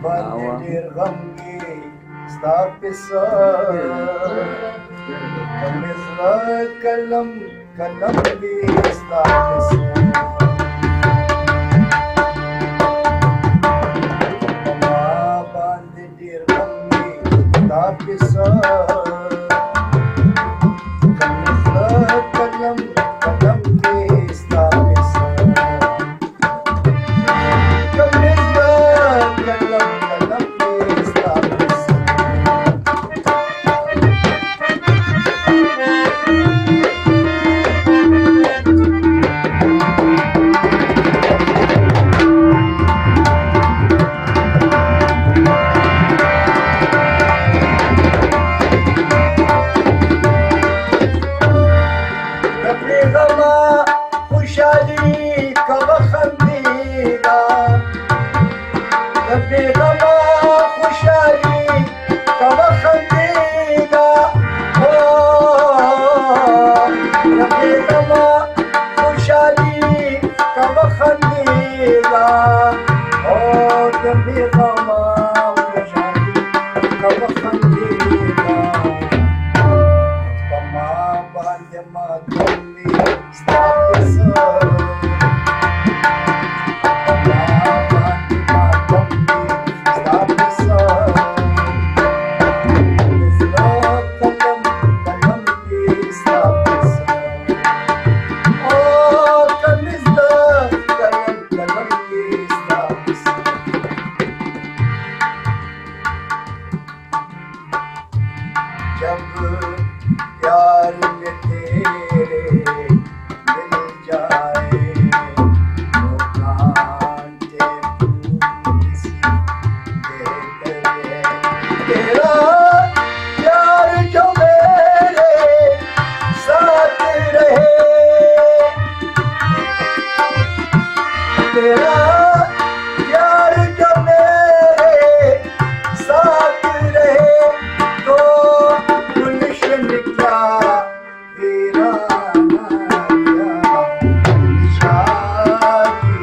Bandedir gamgi stafisar Kamizla kalam kalam bi stafisar Mama bandedir gamgi stafisar Kamizla kalam kalam bi stafisar खुशहाली कब खंदीदा रब्बे गमा खुशहाली कब खंदीदा ओ रब्बे गमा खुशहाली कब खंदीदा ओ रब्बे गमा खुशहाली कब खंदीदा कमा बांधे मातमी जब प्यार में तेरे मिल जाए तो कांटे फूल सी बेहतर तेरा प्यार जो मेरे साथ रहे तेरा प्यार जो मेरे साथ रहे तो गुलशन क्या वीराना क्या शादी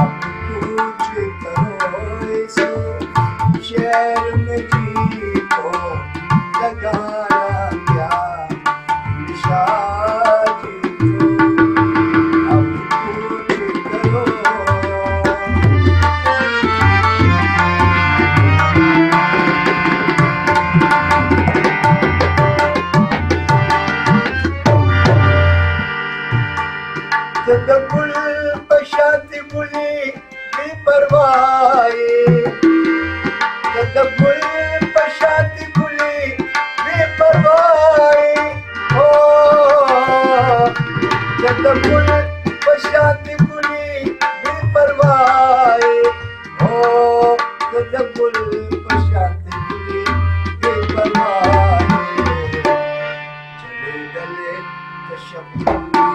अब कुछ करो इसे शहर में जी को लगाना क्या शादी अब कुछ करो तदब्बुर बशाती बुली बेपरवाही तदब्बुर बशाती बुली बेपरवाही ओ तदब्बुर बशाती बुली बेपरवाही ओ तदब्बुर बशाती बुली बेपरवाही चले गले कशफ